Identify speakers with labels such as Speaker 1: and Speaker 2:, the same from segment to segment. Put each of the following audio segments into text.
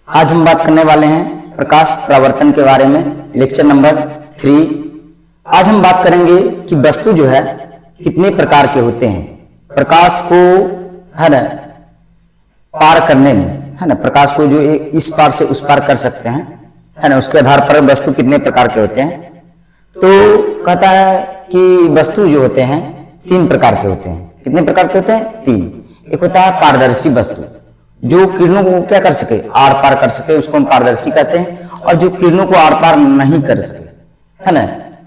Speaker 1: आज हम बात करने वाले हैं प्रकाश परावर्तन के बारे में, लेक्चर नंबर 3। आज हम बात करेंगे कि वस्तु जो है कितने प्रकार के होते हैं। प्रकाश को है ना पार करने में, है ना, प्रकाश को जो इस पार से उस पार कर सकते हैं, है ना, उसके आधार पर वस्तु कितने प्रकार के होते हैं। तो कहता है कि वस्तु जो होते हैं 3 प्रकार के होते हैं। कितने प्रकार के होते हैं? 3। एक होता है पारदर्शी वस्तु, जो किरणों को क्या कर सके, आर पार कर सके, उसको हम पारदर्शी कहते हैं। और जो किरणों को आर पार नहीं कर सके, है ना,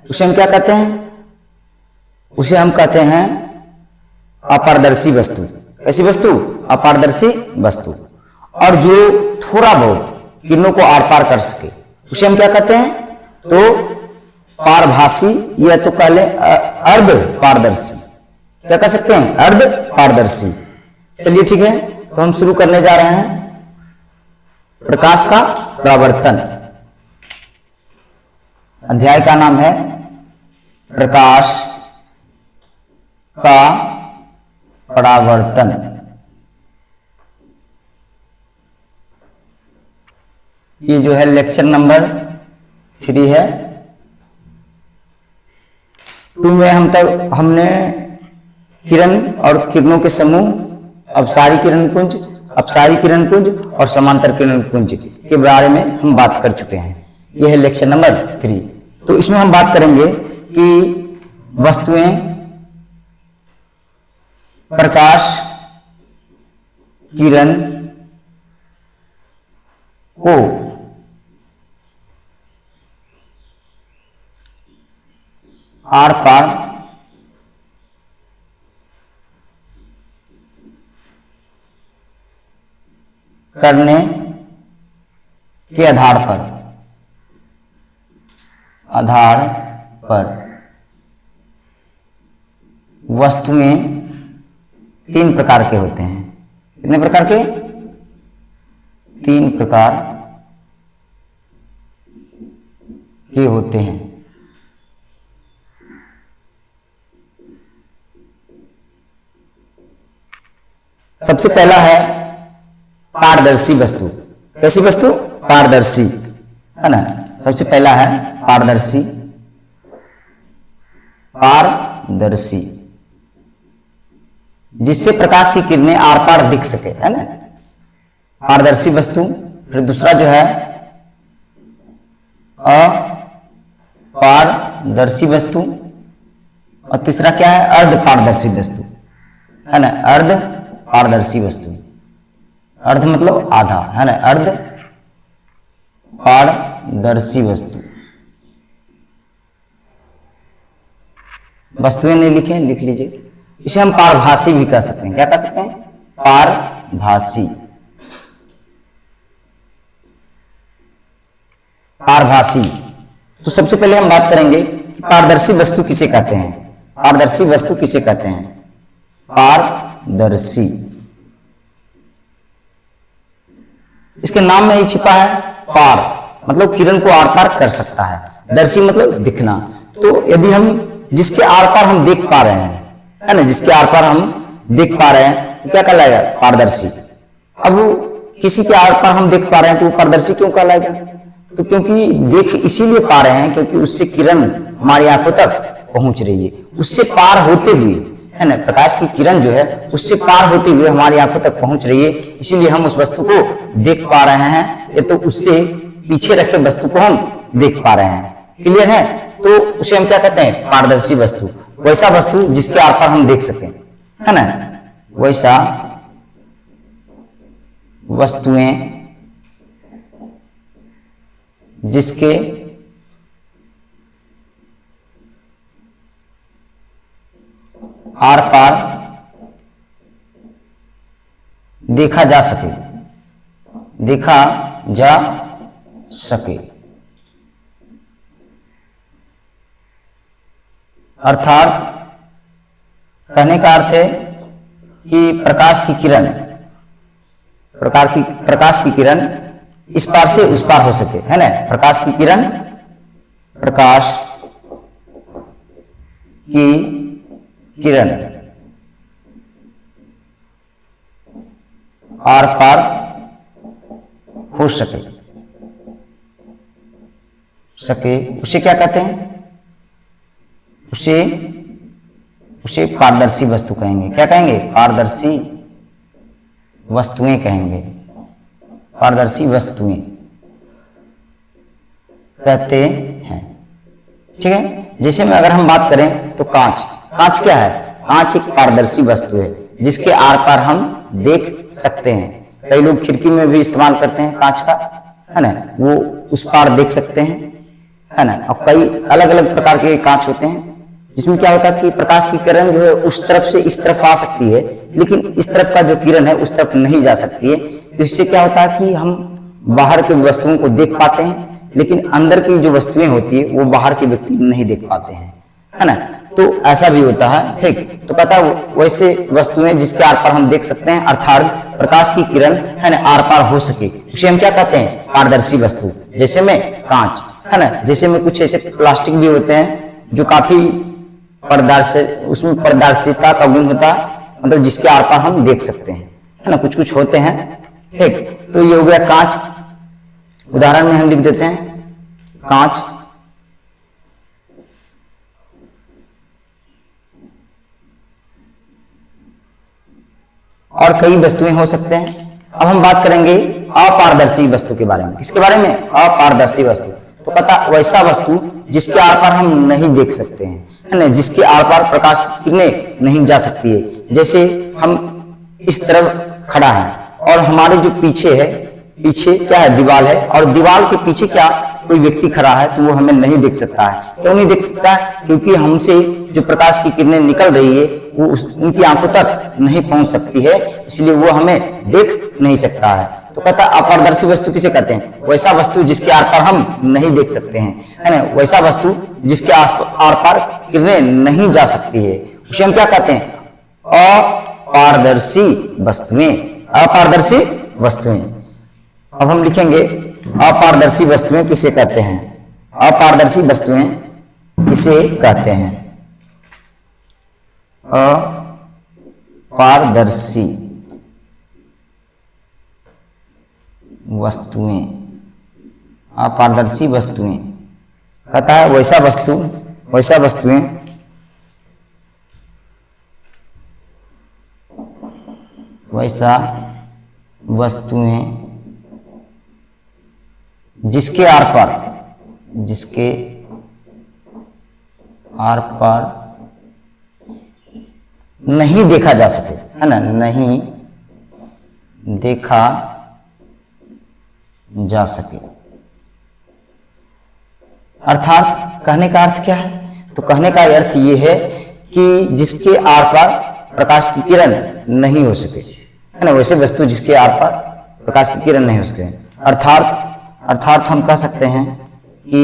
Speaker 1: उसे हम क्या कहते हैं? उसे हम कहते हैं अपारदर्शी वस्तु। कैसी वस्तु? अपारदर्शी वस्तु। और जो थोड़ा बहुत किरणों को आर पार कर सके उसे हम क्या कहते हैं? तो पारभासी, या तो कह ले अर्ध पारदर्शी। क्या कह सकते हैं? अर्ध पारदर्शी। चलिए ठीक है, तो हम शुरू करने जा रहे हैं प्रकाश का परावर्तन। अध्याय का नाम है प्रकाश का परावर्तन। ये जो है लेक्चर नंबर 3 है। 2 में हमने किरण और किरणों के समूह, अपसारी किरण पुंज, अपसारी किरण पुंज और समांतर किरण पुंज के बारे में हम बात कर चुके हैं। यह है लेक्चर नंबर 3। तो इसमें हम बात करेंगे कि वस्तुएं प्रकाश किरण को आर पार करने के आधार पर वस्तुएं 3 प्रकार के होते हैं। कितने प्रकार के? 3 प्रकार के होते हैं। सबसे पहला है पारदर्शी वस्तु। कैसी वस्तु? पारदर्शी, है ना। सबसे पहला है पारदर्शी। पारदर्शी जिससे प्रकाश की किरणें आर पार दिख सके, है ना, पारदर्शी वस्तु। फिर दूसरा जो है अपारदर्शी वस्तु। और तीसरा क्या है? अर्ध पारदर्शी वस्तु, है ना, अर्ध पारदर्शी वस्तु। अर्ध मतलब आधा, है ना, अर्ध पारदर्शी वस्तु। वस्तुएं नहीं लिखे, लिख लीजिए। इसे हम पारभासी भी कह सकते हैं। क्या कह सकते हैं? पारभासी। पारभासी। तो सबसे पहले हम बात करेंगे कि पारदर्शी वस्तु किसे कहते हैं। पारदर्शी वस्तु किसे कहते हैं? पारदर्शी, इसके नाम में ही छिपा है पार, मतलब किरण को आर पार कर सकता है। दर्शी मतलब दिखना। तो यदि हम जिसके आर पार हम देख पा रहे हैं, है ना, जिसके आर पार हम देख पा रहे हैं, तो क्या कहलाएगा? पारदर्शी। अब किसी के आर पार हम देख पा रहे हैं तो वो पारदर्शी क्यों कहलाएगा? तो क्योंकि देख इसीलिए पा रहे हैं क्योंकि उससे किरण हमारी आंखों तक पहुंच रही है। उससे पार होते हुए, है ना, प्रकाश की किरण जो है उससे पार होते हुए हमारी आंखों तक पहुंच रही है, इसीलिए हम उस वस्तु को देख पा रहे हैं। ये तो उससे पीछे रखे वस्तु को हम देख पा रहे हैं। क्लियर है? तो उसे हम क्या कहते हैं? पारदर्शी वस्तु। वैसा वस्तु जिसके आर पार हम देख सकें, है ना, वैसा वस्तुएं जिसके आर पार देखा जा सके, देखा जा सके। अर्थात कहने का अर्थ है कि प्रकाश की किरण इस पार से उस पार हो सके, है ना। प्रकाश की किरण आर पार हो सके सके उसे क्या कहते हैं? उसे पारदर्शी वस्तु कहेंगे। क्या कहेंगे? पारदर्शी वस्तुएं कहेंगे। पारदर्शी वस्तुएं कहते हैं। ठीक है। जैसे में अगर हम बात करें तो कांच, कांच क्या है? कांच एक पारदर्शी वस्तु है जिसके आर पार हम देख सकते हैं। कई लोग खिड़की में भी इस्तेमाल करते हैं कांच का, है ना, वो उस पार देख सकते हैं, है ना। और कई अलग अलग प्रकार के कांच होते हैं जिसमें क्या होता है कि प्रकाश की किरण जो है उस तरफ से इस तरफ आ सकती है, लेकिन इस तरफ का जो किरण है उस तरफ नहीं जा सकती है। तो इससे क्या होता है कि हम बाहर के वस्तुओं को देख पाते हैं, लेकिन अंदर की जो वस्तुएं होती है वो बाहर के व्यक्ति नहीं देख पाते हैं, है ना। तो ऐसा भी होता है। ठीक, तो कहता है वैसे वस्तुएं जिसके आर पार हम देख सकते हैं, अर्थात प्रकाश की किरण, है ना, आर पार हो सके, उसे हम क्या कहते हैं? पारदर्शी वस्तु। जैसे में कांच, है ना। जैसे में कुछ ऐसे प्लास्टिक भी होते हैं जो काफी पारदर्शी, उसमें पारदर्शिता का गुण होता है, मतलब जिसके आर पार हम देख सकते हैं, है ना। कुछ कुछ होते हैं। ठीक, तो ये हो गया कांच। उदाहरण में हम लिख देते हैं कांच, और कई वस्तुएं हो सकते हैं। अब हम बात करेंगे अपारदर्शी वस्तु के बारे में। किसके बारे में? अपारदर्शी वस्तु। तो पता वैसा वस्तु जिसके आर पार हम नहीं देख सकते हैं, है ना, जिसके आर पार प्रकाश की किरणें नहीं जा सकती है। जैसे हम इस तरफ खड़ा है और हमारे जो पीछे है, पीछे क्या है? दीवार है, और दीवार के पीछे क्या कोई व्यक्ति खड़ा है, तो वो हमें नहीं देख सकता है। क्यों नहीं देख सकता है? क्योंकि हमसे जो प्रकाश की किरणें निकल रही है वो उनकी आंखों तक नहीं पहुंच सकती है, इसलिए वो हमें देख नहीं सकता है। तो कहता अपारदर्शी वस्तु किसे कहते हैं? वैसा वस्तु जिसके आर पार हम नहीं देख सकते हैं, है ना, वैसा वस्तु जिसके आर पार किरणें नहीं जा सकती है, उसे हम क्या कहते हैं? अपारदर्शी वस्तुएं। अपारदर्शी वस्तुएं। अब हम लिखेंगे अपारदर्शी वस्तुएं किसे कहते हैं? अपारदर्शी वस्तुएं किसे कहते हैं? अपारदर्शी वस्तुएं, अपारदर्शी वस्तुएं कहता है वैसा वस्तुएं वैसा वस्तुएं जिसके आर पार नहीं देखा जा सके, है ना, नहीं देखा जा सके। अर्थात कहने का अर्थ क्या है? तो कहने का अर्थ ये है कि जिसके आर पार प्रकाश की किरण नहीं हो सके, है ना, वैसे वस्तु जिसके आर पार प्रकाश की किरण नहीं हो सके। अर्थात हम कह सकते हैं कि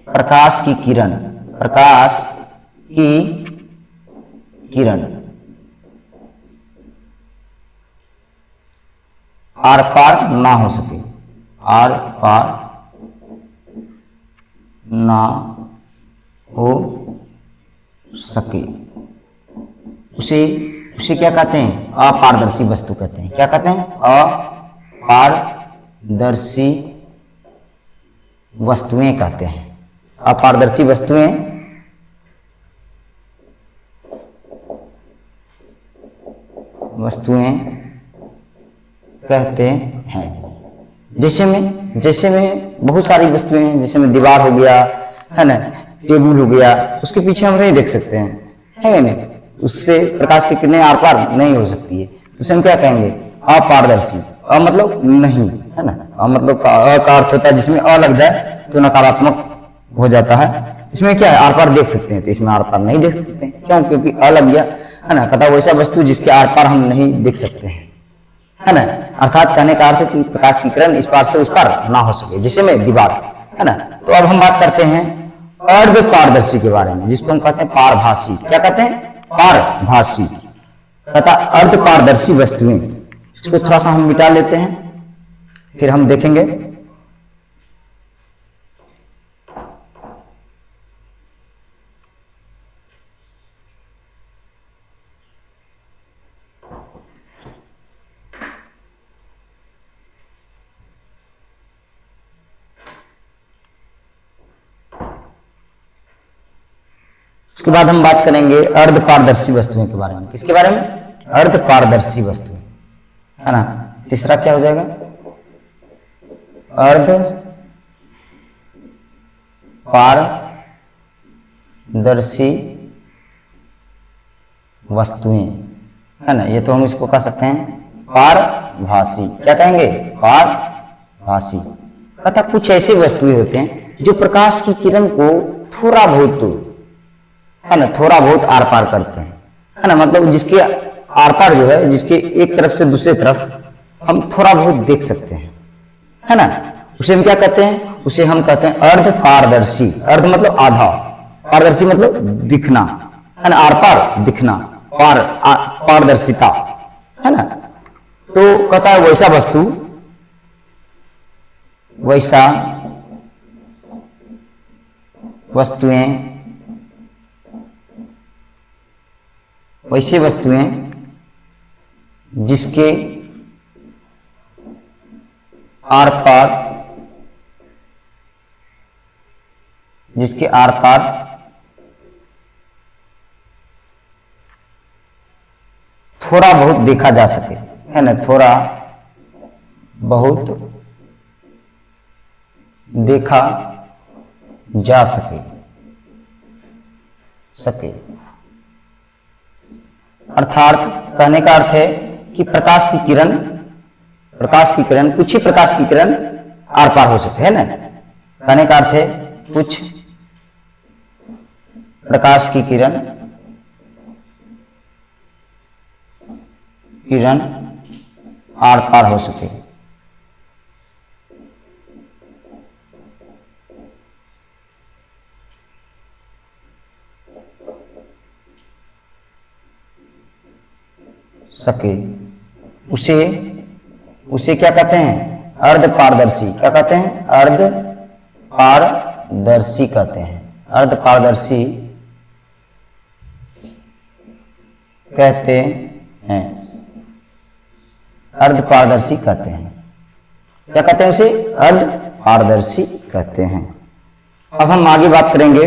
Speaker 1: प्रकाश की किरण आर पार ना हो सके, आर पार ना हो सके, उसे क्या कहते हैं? अपारदर्शी वस्तु कहते हैं। क्या कहते हैं? अपारदर्शी वस्तुएं कहते हैं। अपारदर्शी वस्तुएं कहते हैं। जैसे में बहुत सारी वस्तुएं हैं, जैसे में दीवार हो गया, है ना, टेबल हो गया, उसके पीछे हम नहीं देख सकते हैं, है ना, उससे प्रकाश की किरणें आर पार नहीं हो सकती है, तो उसे हम क्या कहेंगे? अपारदर्शी। मतलब नहीं, है ना, मतलब का अर्थ होता है जिसमें अ लग जाए तो नकारात्मक हो जाता है। इसमें क्या है? आर पार देख सकते हैं, तो इसमें आर पार नहीं देख सकते हैं। क्यों? क्योंकि अ लग गया, है ना। कहता वैसा वस्तु जिसके आर पार हम नहीं देख सकते हैं, है ना। अर्थात कहने का अर्थ है कि प्रकाश की किरण इस पार से उस पार ना हो सके, जैसे में दीवार, है ना। तो अब हम बात करते हैं अर्ध पारदर्शी के बारे में, जिसको हम कहते हैं पारभासी। क्या कहते हैं? पारभासी। कहता अर्ध पारदर्शी वस्तुएं, इसको थोड़ा सा हम मिटा लेते हैं, फिर हम देखेंगे। उसके बाद हम बात करेंगे अर्ध पारदर्शी वस्तुओं के बारे में। किसके बारे में? अर्ध पारदर्शी वस्तुएं, है ना। तीसरा क्या हो जाएगा? अर्ध पारदर्शी वस्तुएं, है ना। ये तो हम इसको कह सकते हैं पारभासी। क्या कहेंगे? पारभासी। कहता कुछ ऐसे वस्तुएं होते हैं जो प्रकाश की किरण को थोड़ा बहुत, है ना, थोड़ा बहुत आर पार करते हैं, है ना। मतलब जिसके आर पार जो है, जिसके एक तरफ से दूसरे तरफ हम थोड़ा बहुत देख सकते हैं, है ना। उसे हम क्या कहते हैं? उसे हम कहते हैं अर्ध पारदर्शी। अर्ध मतलब आधा, पारदर्शी मतलब दिखना, है ना, आर पार दिखना, पारदर्शिता, है ना। तो कहता है वैसा वस्तु, वैसा वस्तुएं, वैसी वस्तुएं जिसके आर पार, जिसके आर पार थोड़ा बहुत देखा जा सके, है ना, थोड़ा बहुत देखा जा सके। अर्थात कहने का अर्थ है कि प्रकाश की किरण कुछ ही प्रकाश की किरण आर पार हो सके, है ना। कहने का अर्थ है कुछ प्रकाश की किरण आर पार हो सके। उसे क्या कहते हैं? अर्ध पारदर्शी। क्या कहते हैं? अर्ध पारदर्शी कहते हैं। अर्ध पारदर्शी कहते हैं, अर्ध पारदर्शी कहते हैं। क्या कहते हैं उसे? अर्ध पारदर्शी कहते हैं। अब हम आगे बात करेंगे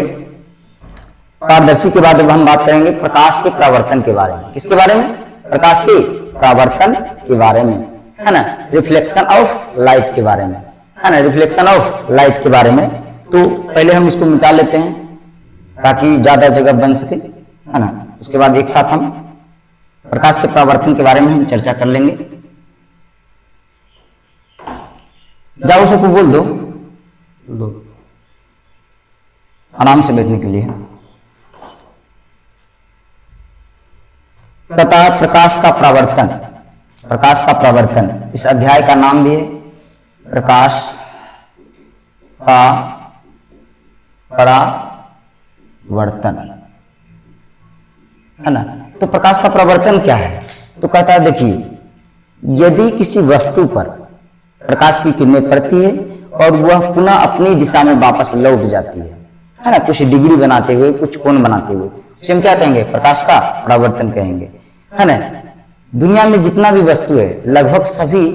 Speaker 1: पारदर्शी के बाद अब हम बात करेंगे प्रकाश के परावर्तन के बारे में। किसके बारे में? प्रकाश के परावर्तन के बारे में, है ना। रिफ्लेक्शन ऑफ लाइट के बारे में, है ना, रिफ्लेक्शन ऑफ लाइट के बारे में। तो पहले हम इसको मिटा लेते हैं ताकि ज्यादा जगह बन सके, है ना। उसके बाद एक साथ हम प्रकाश के परावर्तन के बारे में हम चर्चा कर लेंगे। जाओ सबको बोल दो आराम से बैठने के लिए। तथा प्रकाश का परावर्तन, प्रकाश का परावर्तन, इस अध्याय का नाम भी है प्रकाश का परावर्तन, है ना। तो प्रकाश का परावर्तन क्या है? तो कहता है देखिए, यदि किसी वस्तु पर प्रकाश की किरणें पड़ती है और वह पुनः अपनी दिशा में वापस लौट जाती है ना, कुछ डिग्री बनाते हुए, कुछ कोण बनाते हुए, उसे हम क्या कहेंगे? प्रकाश का परावर्तन कहेंगे, है ना। दुनिया में जितना भी वस्तु है लगभग सभी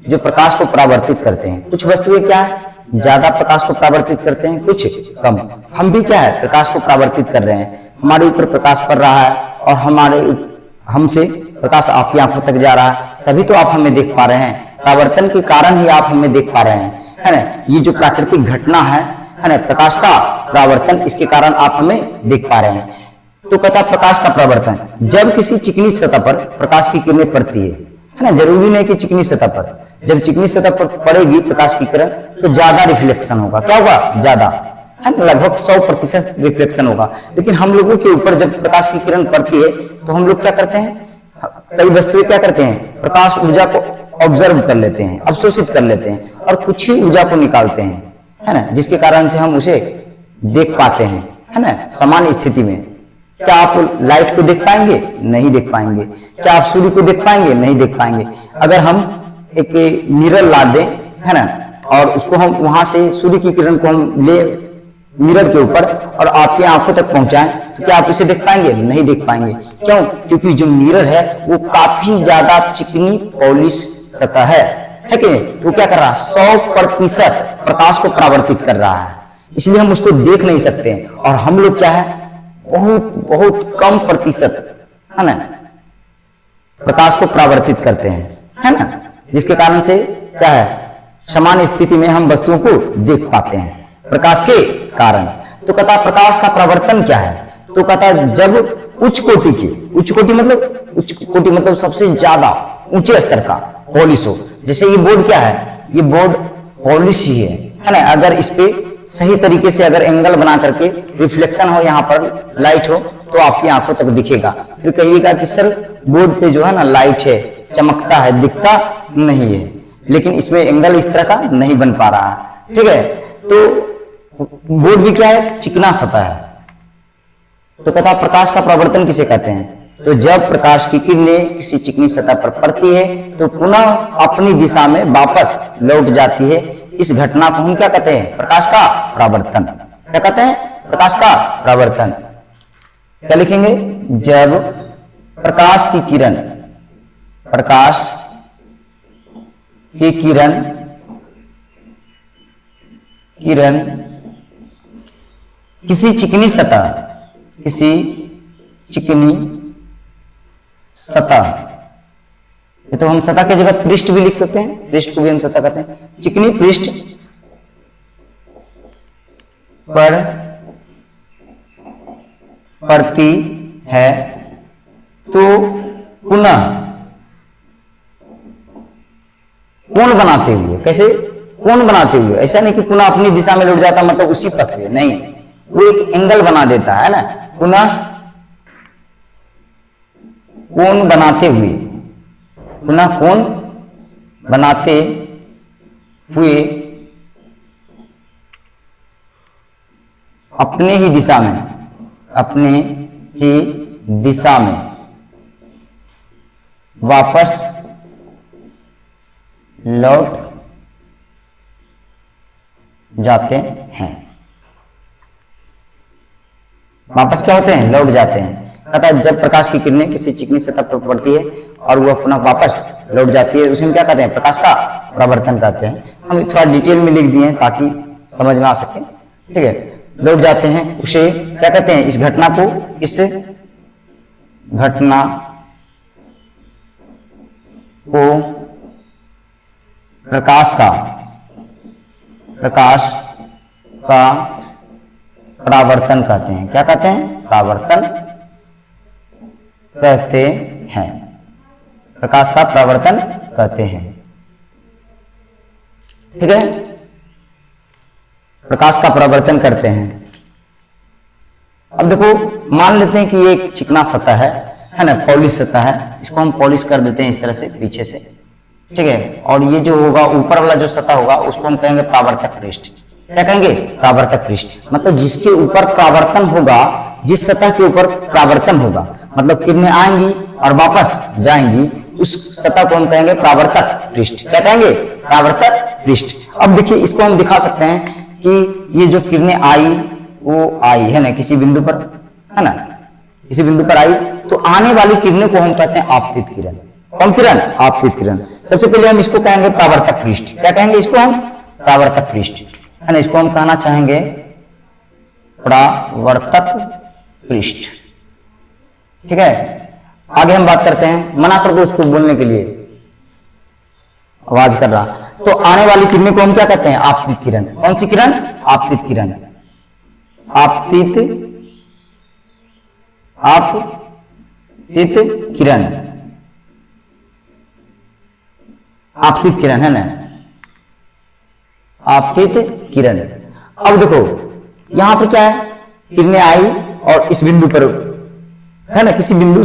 Speaker 1: जो प्रकाश को परावर्तित करते हैं, कुछ वस्तुएं क्या है ज्यादा प्रकाश को परावर्तित करते हैं, कुछ कम। हम भी क्या है प्रकाश को परावर्तित कर रहे हैं, हमारे ऊपर प्रकाश पड़ रहा है और हमसे प्रकाश आपकी आंखों तक जा रहा है, तभी तो आप हमें देख पा रहे हैं। परावर्तन के कारण ही आप हमें देख पा रहे हैं, है ना। ये जो प्राकृतिक घटना है ना, प्रकाश का परावर्तन, इसके कारण आप हमें देख पा रहे हैं। तो कहता है प्रकाश का परावर्तन, जब किसी चिकनी सतह पर प्रकाश की किरणें पड़ती है ना, जरूरी नहीं कि चिकनी सतह पर, जब चिकनी सतह पर पड़ेगी प्रकाश की किरण तो ज्यादा रिफ्लेक्शन होगा। क्या होगा? ज्यादा, है ना, लगभग 100% रिफ्लेक्शन होगा। लेकिन हम लोगों के ऊपर जब प्रकाश की किरण पड़ती है तो हम लोग क्या करते हैं, कई वस्तुएं क्या करते हैं, प्रकाश ऊर्जा को ऑब्जर्व कर लेते हैं, अवशोषित कर लेते हैं और कुछ ही ऊर्जा को निकालते हैं, है ना, जिसके कारण से हम उसे देख पाते हैं, है ना, सामान्य स्थिति में। क्या आप लाइट को देख पाएंगे? नहीं देख पाएंगे। क्या आप सूर्य को देख पाएंगे? नहीं देख पाएंगे। अगर हम एक मिरर ला दें, है ना, और उसको हम वहां से सूर्य की किरण को हम ले मिरर के ऊपर और आपकी आंखों तक पहुंचाएं तो क्या आप उसे देख पाएंगे? नहीं देख पाएंगे। क्यों? क्योंकि जो मिरर है वो काफी ज्यादा चिकनी पॉलिश सतह है कि नहीं? तो क्या कर रहा है? 100% प्रकाश को परावर्तित कर रहा है, इसलिए हम उसको देख नहीं सकते। और हम लोग क्या है, बहुत बहुत कम प्रतिशत, है ना, प्रकाश को परावर्तित करते हैं, है ना, जिसके कारण से क्या है, समान स्थिति में हम वस्तुओं को देख पाते हैं प्रकाश के कारण। तो कहता प्रकाश का परावर्तन क्या है, तो कहता जब उच्च कोटि मतलब सबसे ज्यादा ऊंचे स्तर का पॉलिश हो, जैसे ये बोर्ड क्या है, ये बोर्ड पॉलिश ही है ना, अगर इस पे सही तरीके से अगर एंगल बना करके रिफ्लेक्शन हो, यहाँ पर लाइट हो, तो आपकी आंखों तक दिखेगा। फिर कहिएगा कि सर बोर्ड पे जो है ना लाइट है, चमकता है, दिखता नहीं है, लेकिन इसमें एंगल इस तरह का नहीं बन पा रहा है, ठीक है। तो बोर्ड भी क्या है, चिकना सतह है। तो कहता प्रकाश का परावर्तन किसे कहते हैं, तो जब प्रकाश की किरणें किसी चिकनी सतह पर पड़ती है तो पुनः अपनी दिशा में वापस लौट जाती है, इस घटना को हम क्या कहते हैं, प्रकाश का परावर्तन। क्या कहते हैं, प्रकाश का परावर्तन। क्या लिखेंगे, जब प्रकाश की किरण किसी चिकनी सतह, ये तो हम सतह की जगह पृष्ठ भी लिख सकते हैं, पृष्ठ को भी हम सतह कहते हैं, चिकनी पृष्ठ पर पड़ती है तो पुनः कोण बनाते हुए, कैसे, कोण बनाते हुए, ऐसा नहीं कि पुनः अपनी दिशा में लौट जाता मतलब उसी पथ पे, नहीं, वो एक एंगल बना देता है ना, पुनः कोण बनाते हुए अपने ही दिशा में वापस लौट जाते हैं। वापस क्या होते हैं, लौट जाते हैं। कहता है जब प्रकाश की किरणें किसी चिकनी सतह पर पड़ती है और वह पुनः वापस लौट जाती है, उसे हम क्या कहते हैं, प्रकाश का परावर्तन कहते हैं। हम थोड़ा डिटेल में लिख दिए ताकि समझ में आ सके, ठीक है। लौट जाते हैं, उसे क्या कहते हैं, इस घटना को, इस घटना को प्रकाश का परावर्तन कहते हैं। क्या कहते हैं, परावर्तन कहते हैं, प्रकाश का परावर्तन कहते हैं, ठीक है। प्रकाश का परावर्तन करते हैं। अब देखो मान लेते हैं कि ये एक चिकना सतह है ना, पॉलिश सतह है, इसको हम पॉलिश कर देते हैं इस तरह से पीछे से, ठीक है। और ये जो होगा ऊपर वाला जो सतह होगा उसको हम कहेंगे परावर्तक पृष्ठ। क्या कहेंगे, परावर्तक पृष्ठ। मतलब जिसके ऊपर परावर्तन होगा, जिस सतह के ऊपर परावर्तन होगा, मतलब किरणें आएंगी और वापस जाएंगी, उस सतह को हम कहेंगे परावर्तक पृष्ठ। क्या कहेंगे, परावर्तक पृष्ठ। अब देखिए इसको हम दिखा सकते हैं कि ये जो किरणें आई वो आई है ना किसी बिंदु पर, है ना, किसी बिंदु पर आई, तो आने वाली किरणें को हम कहते हैं आपतित किरण। कौन किरण, आपतित किरण। सबसे पहले हम इसको कहेंगे परावर्तक पृष्ठ। क्या कहेंगे इसको हम, परावर्तक पृष्ठ, है ना। इसको हम कहना चाहेंगे परावर्तक पृष्ठ, ठीक है। आगे हम बात करते हैं, मना कर दो उसको बोलने के लिए, आवाज कर रहा। तो आने वाली किरणें को हम क्या कहते हैं, आपतित किरण। कौन सी किरण, आपतित किरण। आपतित किरण, आपतित किरण, है ना, आपतित किरण। अब देखो यहां पर क्या है, किरणें आई और इस बिंदु पर, है ना, किसी बिंदु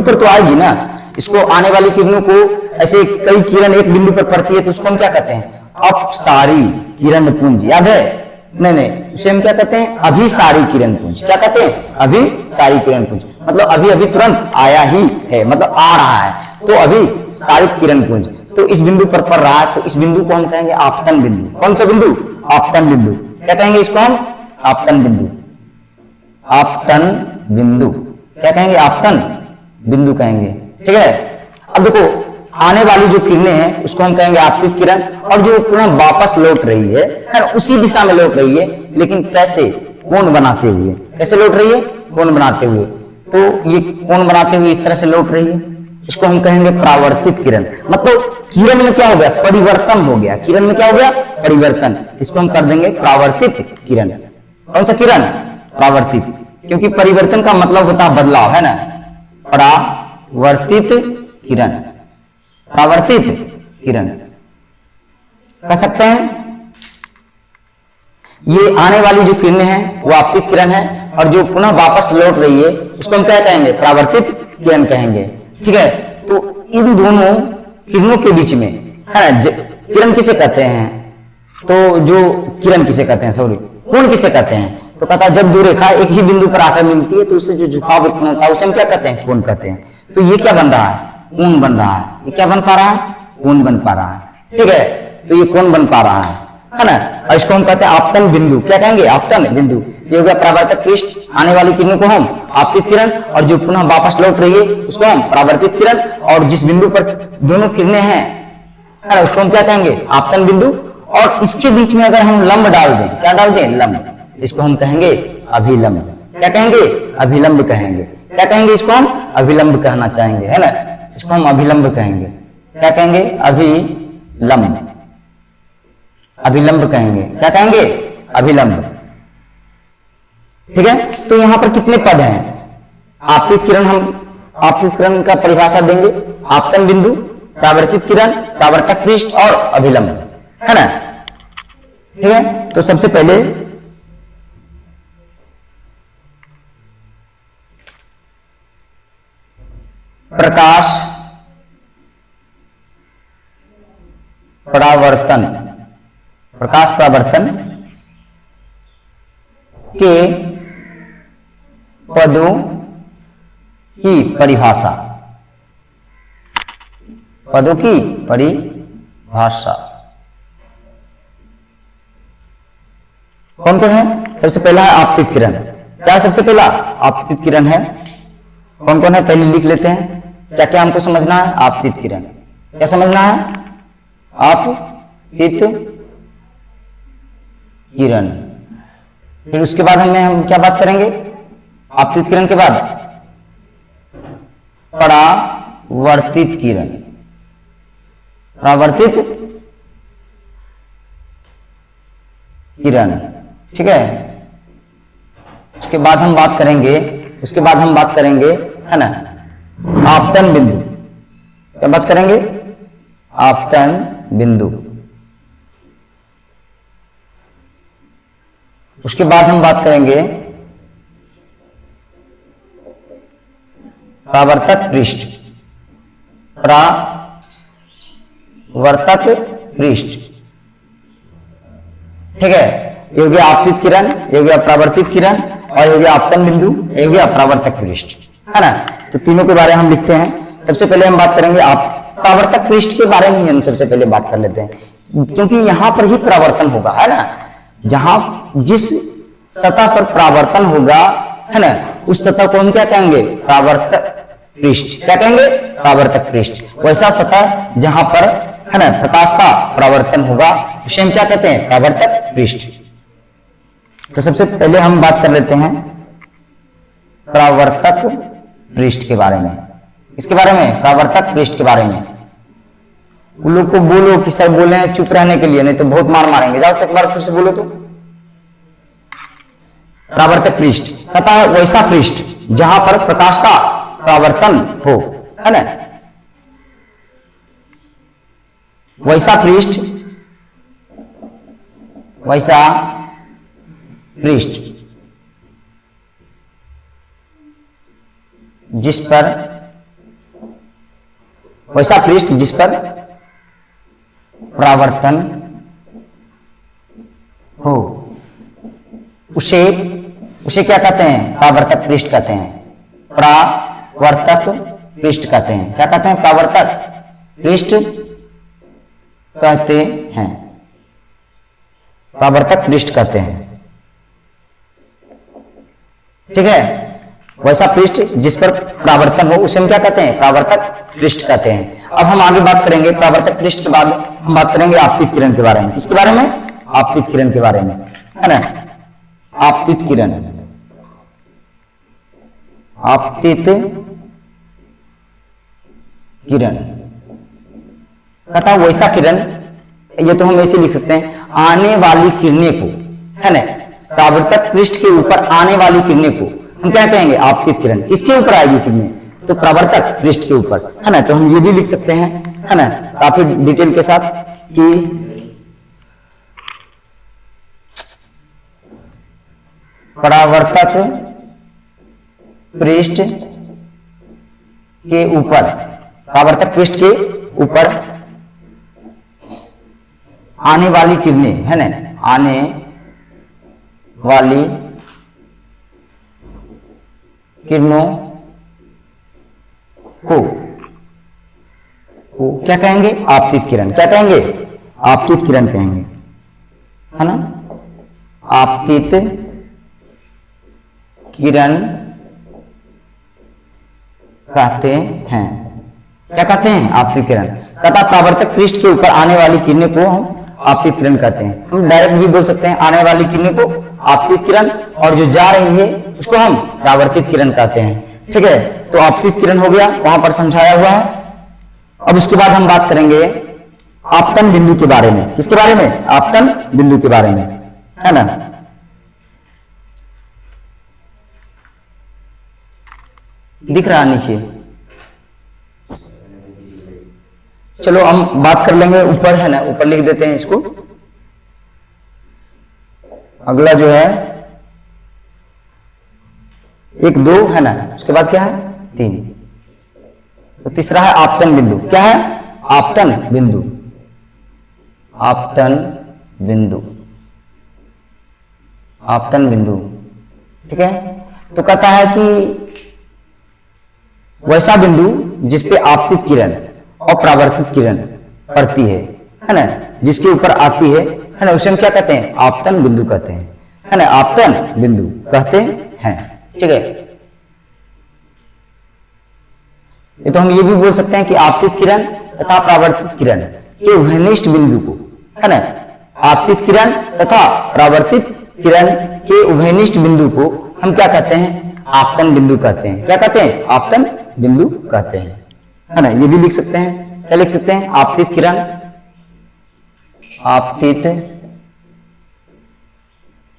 Speaker 1: पर तो आएगी ना। इसको आने वाली किरणों को ऐसे कई किरण एक बिंदु पर पड़ती है तो उसको हम क्या कहते हैं, अपसारी किरण पुंज। याद है, नहीं, उसे हम क्या कहते हैं, अभिसारी किरण पुंज। क्या कहते हैं, अभिसारी किरण पुंज। मतलब अभी अभी तुरंत आया ही है, मतलब आ रहा है, तो अभी सारित किरण पुंज। तो इस बिंदु पर पड़ रहा है, तो इस बिंदु को हम कहेंगे आपतन बिंदु। कौन सा बिंदु, आपतन बिंदु। क्या कहेंगे इसको हम, आपतन बिंदु। आपतन बिंदु, क्या कहेंगे, आपतन बिंदु कहेंगे, ठीक है। अब देखो आने वाली जो किरणें हैं उसको हम कहेंगे आपतित किरण, और जो पुनः वापस लौट रही है ना, उसी दिशा में लौट रही है, लेकिन कैसे, कोण बनाते हुए। कैसे लौट रही है, कोण बनाते हुए, तो ये कोण बनाते हुए इस तरह से लौट रही है, इसको हम कहेंगे परावर्तित किरण। मतलब किरण में क्या हो गया, परिवर्तन हो गया, किरण में क्या हो गया, परिवर्तन, इसको हम कर देंगे परावर्तित किरण। कौन सा किरण, परावर्तित, क्योंकि परिवर्तन का मतलब होता है बदलाव, है ना, परावर्तित किरण, परावर्तित किरण कह सकते हैं। ये आने वाली जो किरणें हैं वो आपतित किरण है, और जो पुनः वापस लौट रही है उसको हम क्या कहेंगे, परावर्तित किरण कहेंगे। ठीक है, तो इन दोनों किरणों के बीच में, है ना, किरण किसे कहते हैं, तो जो किरण किसे कहते हैं, सॉरी, कोण किसे कहते हैं, तो कहता है जब दो रेखा एक ही बिंदु पर आकर मिलती है तो उससे जो झुकाव उत्पन्न होता है उसे हम क्या कहते हैं, कोण कहते हैं। तो ये क्या बन रहा है, कोण बन रहा है, ये क्या बन पा रहा है, कोण बन पा रहा है। ठीक है, तो ये कोण बन पा रहा है ना, और इसको हम कहते हैं आपतन बिंदु, क्या कहेंगे, आपतन बिंदु। ये हो गया परावर्तक पृष्ठ, आने वाली किरणों को हम आपतित किरण, और जो पुनः वापस लौट रही है उसको हम परावर्तित किरण, और जिस बिंदु पर दोनों किरणें हैं, है ना, उसको हम क्या कहेंगे, आपतन बिंदु। और इसके बीच में अगर हम लंब डाल दें, क्या डाल दें, लंब, इसको हम कहेंगे अभिलंब। क्या कहेंगे, अभिलंब कहेंगे। क्या कहेंगे, इसको हम अभिलंब कहना चाहेंगे, है ना, इसको हम अभिलंब कहेंगे। क्या कहेंगे, अभिलंब, अभिलंब कहेंगे। क्या कहेंगे, अभिलंब। ठीक है, तो यहां पर कितने पद हैं, आपतित किरण, हम आपतित किरण का परिभाषा देंगे, आपतन बिंदु, परावर्तित किरण, परावर्तक पृष्ठ और अभिलंब, है ना। ठीक है, तो सबसे पहले प्रकाश परावर्तन, प्रकाश परावर्तन के पदों की परिभाषा, पदों की परिभाषा कौन कौन है। सबसे पहला है आपतित किरण। क्या सबसे पहला आपतित किरण है, कौन कौन है पहले लिख लेते हैं। क्या क्या हमको समझना है, आपतित किरण क्या समझना है, आपतित किरण। फिर उसके बाद हम क्या बात करेंगे, आपतित किरण के बाद परावर्तित किरण, परावर्तित किरण। ठीक है, उसके बाद हम बात करेंगे, उसके बाद हम बात करेंगे, है ना, आपतन बिंदु। क्या बात करेंगे, आपतन बिंदु। उसके बाद हम बात करेंगे परावर्तक पृष्ठ, परावर्तक पृष्ठ। ठीक है, ये हो गया आपतित किरण, ये हो गया परावर्तित किरण, और ये हो गया आपतन बिंदु, ये हो गया परावर्तक पृष्ठ, है ना। तो तीनों के बारे में हम लिखते हैं। सबसे पहले हम बात करेंगे आप परावर्तक पृष्ठ के बारे में, हम सबसे पहले बात कर लेते हैं, क्योंकि यहां पर ही परावर्तन होगा, है ना। जहां जिस सतह पर परावर्तन होगा, है ना, उस सतह को हम क्या कहेंगे, परावर्तक पृष्ठ। क्या कहेंगे, परावर्तक पृष्ठ। वैसा सतह जहां पर, है ना, प्रकाश का परावर्तन होगा उसे हम क्या कहते हैं, परावर्तक पृष्ठ। तो सबसे पहले हम बात कर लेते हैं परावर्तक पृष्ठ के बारे में। इसके बारे में, परावर्तक पृष्ठ के बारे में। उन लोग को बोलो कि सर बोले हैं चुप रहने के लिए, नहीं तो बहुत मार मारेंगे। जाओ एक बार फिर से बोलो तो। परावर्तक पृष्ठ कहता है वैसा पृष्ठ जहां पर प्रकाश का परावर्तन हो, है ना, वैसा पृष्ठ, वैसा पृष्ठ जिस पर, वैसा पृष्ठ जिस पर परावर्तन हो, उसे क्या कहते हैं, परावर्तक पृष्ठ कहते हैं। परावर्तक पृष्ठ कहते हैं। क्या कहते हैं, परावर्तक पृष्ठ कहते हैं, परावर्तक पृष्ठ कहते हैं। ठीक है, वैसा पृष्ठ जिस पर परावर्तन हो उसे हम क्या कहते हैं, परावर्तक पृष्ठ कहते हैं। अब हम आगे बात करेंगे परावर्तक पृष्ठ के बाद हम बात करेंगे आपतित किरण के बारे में। किसके बारे में, आपतित किरण के बारे में, है ना। आपतित किरण, आपतित किरण, कहता वैसा किरण, ये तो हम ऐसे लिख सकते हैं, आने वाली किरणें को, है ना, परावर्तक पृष्ठ के ऊपर आने वाली किरणें को हम क्या कहेंगे? आपतित किरण। किसके ऊपर आएगी किरणें? तो परावर्तक पृष्ठ के ऊपर, है ना। तो हम ये भी लिख सकते हैं, है ना, काफी डिटेल के साथ कि परावर्तक पृष्ठ के ऊपर, परावर्तक पृष्ठ के ऊपर आने वाली किरणें, है ना, आने वाली किरणों को क्या कहेंगे? आपतित किरण। क्या कहेंगे? आपतित किरण कहेंगे, है ना। आपतित किरण कहते हैं। क्या कहते हैं? आपतित किरण। तथा परावर्तक पृष्ठ के ऊपर आने वाली किरणें को हम आपतित किरण कहते हैं। हम डायरेक्ट भी बोल सकते हैं आने वाली किरणें को आपतित किरण, और जो जा रही है उसको हम परावर्तित किरण कहते हैं। ठीक है, तो आपतित किरण हो गया, वहां पर समझाया हुआ है। अब उसके बाद हम बात करेंगे आपतन बिंदु के बारे में। किसके बारे में? आपतन बिंदु के बारे में, है ना। दिख रहा नीचे? चलो हम बात कर लेंगे ऊपर, है ना, ऊपर लिख देते हैं इसको। अगला जो है 1 2, है ना, उसके बाद क्या है? 3। तो तीसरा है आपतन बिंदु। क्या है? आपतन बिंदु। आपतन बिंदु, आपतन बिंदु, ठीक है। तो कहता है कि वैसा बिंदु जिसपे आपतित किरण और परावर्तित किरण पड़ती है ना, जिसके ऊपर आती है ना, उसे हम क्या कहते हैं? आपतन बिंदु कहते हैं, है ना, आपतन बिंदु कहते हैं। ठीक है, ये तो हम ये भी बोल सकते हैं कि आपतित किरण तथा परावर्तित किरण के उभयनिष्ठ बिंदु को, है ना, आपतित किरण तथा परावर्तित किरण के उभयनिष्ठ बिंदु को हम क्या कहते हैं? आपतन बिंदु कहते हैं। क्या कहते हैं? आपतन बिंदु कहते हैं, है ना। ये भी लिख सकते हैं। क्या लिख सकते हैं? आपतित किरण, आपतित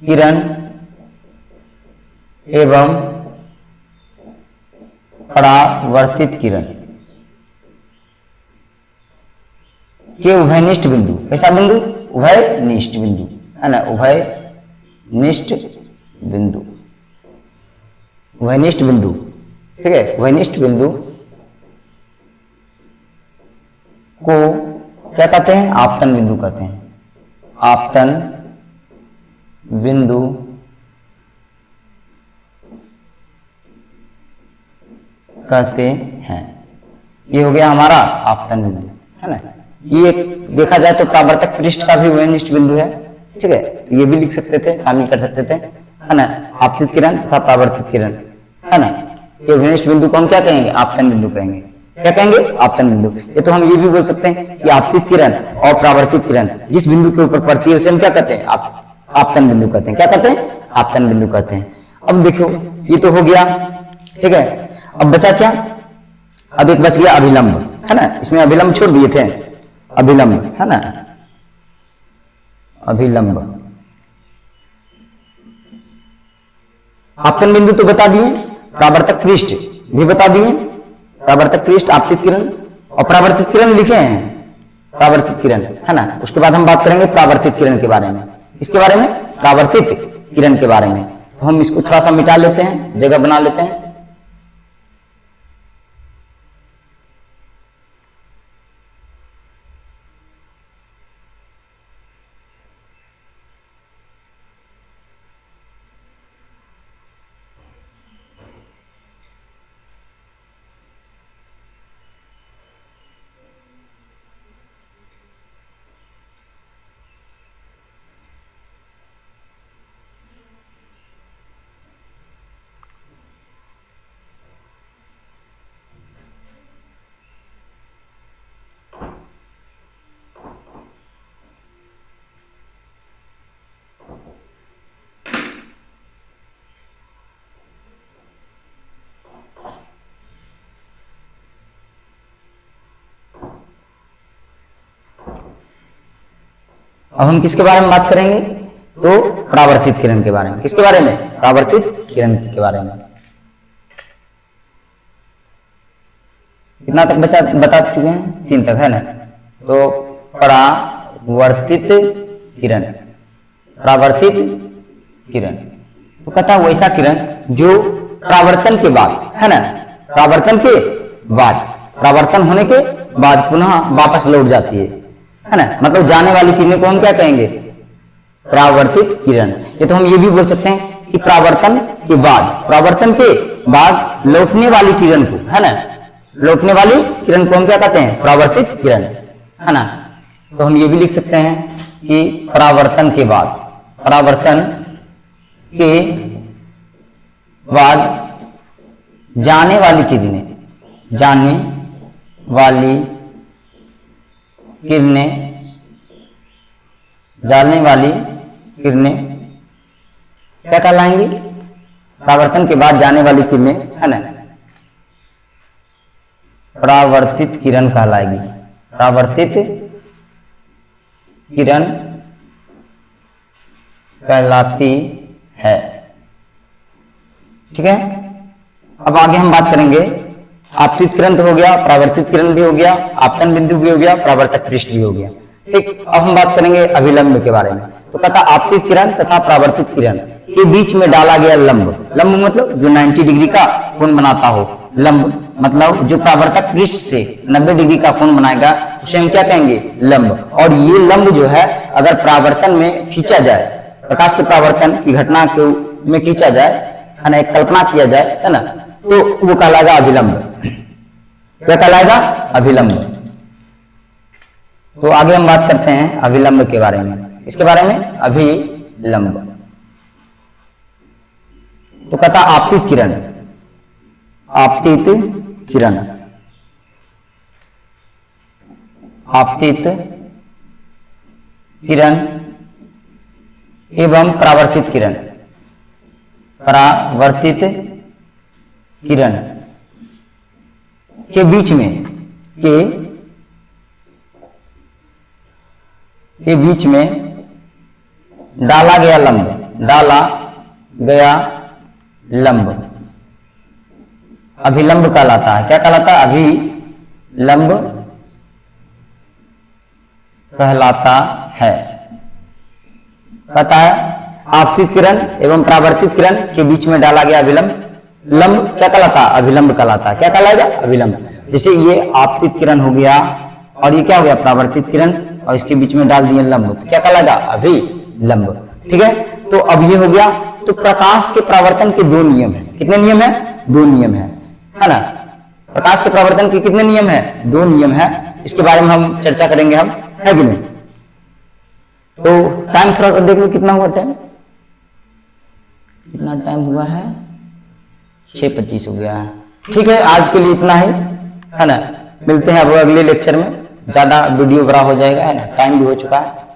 Speaker 1: किरण एवं परावर्तित किरण के उभयनिष्ठ बिंदु। कैसा बिंदु? उभयनिष्ठ बिंदु, है ना, उभयनिष्ठ बिंदु, उभयनिष्ठ बिंदु, ठीक है। उभयनिष्ठ बिंदु को क्या कहते हैं? आपतन बिंदु कहते हैं। आपतन बिंदु कहते हैं। ये हो गया हमारा आपतन बिंदु, है ना। ये देखा जाए तो परावर्तक पृष्ठ का भी उभयनिष्ठ बिंदु है, ठीक है। तो ये भी लिख सकते थे, शामिल कर सकते थे, है ना। आपतित किरण तथा परावर्तित किरण, है ना, ये उभयनिष्ठ बिंदु को हम क्या कहेंगे? आपतन बिंदु कहेंगे। क्या कहेंगे? आपतन बिंदु। ये तो हम ये भी बोल सकते हैं कि आपतित किरण और परावर्तित किरण जिस बिंदु के ऊपर पड़ती है उसे हम क्या कहते हैं? आपतन बिंदु कहते हैं। क्या कहते हैं? आपतन बिंदु कहते हैं। अब देखो, ये तो हो गया, ठीक है। अब बचा क्या? अब एक बच गया अभिलंब, है ना। इसमें अभिलंब छोड़ दिए थे, अभिलंब, है ना, अभिलंब। आपतन बिंदु तो बता दिए, परावर्तक पृष्ठ भी बता दिए, परावर्तक पृष्ठ, आपतित किरण और परावर्तित किरण लिखे हैं, परावर्तित किरण, है ना। उसके बाद हम बात करेंगे परावर्तित किरण के बारे में। इसके बारे में? परावर्तित किरण के बारे में। तो हम इसको थोड़ा सा मिटा लेते हैं, जगह बना लेते हैं। अब हम किसके बारे में बात करेंगे? तो परावर्तित किरण के बारे में। किसके बारे में? परावर्तित किरण के बारे में। कितना तक बता चुके हैं? 3 तक है ना। तो परावर्तित किरण, परावर्तित किरण तो कहता है वैसा किरण जो परावर्तन के बाद, है ना, परावर्तन के बाद, परावर्तन होने के बाद पुनः वापस लौट जाती है ना। मतलब जाने वाली किरणें को हम क्या कहेंगे? परावर्तित किरण। ये तो हम ये भी बोल सकते हैं कि परावर्तन के बाद, परावर्तन के बाद लौटने वाली किरण को, है ना, लौटने वाली किरण को हम क्या कहते हैं? परावर्तित किरण, है ना। तो हम ये भी लिख सकते हैं कि परावर्तन के बाद, परावर्तन के बाद जाने वाली किरणें, जाने वाली किरणें, जाने वाली किरणें क्या कहलाएंगी? परावर्तन के बाद जाने वाली किरणें, है ना, परावर्तित किरण कहलाएगी। परावर्तित किरण कहलाती है। ठीक है। अब आगे हम बात करेंगे, आपतित किरण तो हो गया, परावर्तित किरण भी हो गया, आपतन बिंदु भी हो गया, परावर्तक पृष्ठ भी हो गया। ठीक। अब हम बात करेंगे अभिलंब के बारे में। तो कहता आपतित किरण तथा परावर्तित किरण के बीच में डाला गया लंब, लंब मतलब जो 90 डिग्री का कोण बनाता हो, लंब मतलब जो परावर्तक पृष्ठ से 90 डिग्री का कोण बनाएगा उसे हम क्या कहेंगे? लंब। और ये लंब जो है अगर परावर्तन में खींचा जाए, प्रकाश के परावर्तन की घटना के में खींचा जाए, है ना, एक कल्पना किया जाए, है ना, तो वो कहलाएगा अभिलंब। क्या कहलाएगा? अभिलंब। तो आगे हम बात करते हैं अभिलंब के बारे में। इसके बारे में अभिलंब तो कहता आपतित किरण, आपतित किरण, आपतित किरण एवं परावर्तित किरण, परावर्तित किरण के बीच में के बीच में डाला गया लंब, डाला गया लंब अभिलंब कहलाता है। क्या कहलाता है? अभिलंब कहलाता है। कहता है आपतित किरण एवं परावर्तित किरण के बीच में डाला गया अभिलंब, लंब क्या कहलाता है? अभिलंब कहलाता है। क्या कहलाएगा? अभिलंब। जैसे ये आपतित किरण हो गया और ये क्या हो गया? परावर्तित किरण, और इसके बीच में डाल दिए लंब, तो क्या कहलाएगा? अभिलंब। ठीक है। तो अब ये हो गया। तो प्रकाश के परावर्तन के 2 नियम है। कितने नियम है? 2 नियम है ना। प्रकाश के परावर्तन के कितने नियम है? 2 नियम है। इसके बारे में हम चर्चा करेंगे, हम है कि नहीं। तो टाइम थोड़ा सा देख लो, कितना हुआ टाइम? कितना टाइम हुआ है? 6:25 हो गया है। ठीक है, आज के लिए इतना ही, है ना। मिलते हैं अब अगले लेक्चर में, ज्यादा वीडियो बड़ा हो जाएगा, है ना, टाइम भी हो चुका है।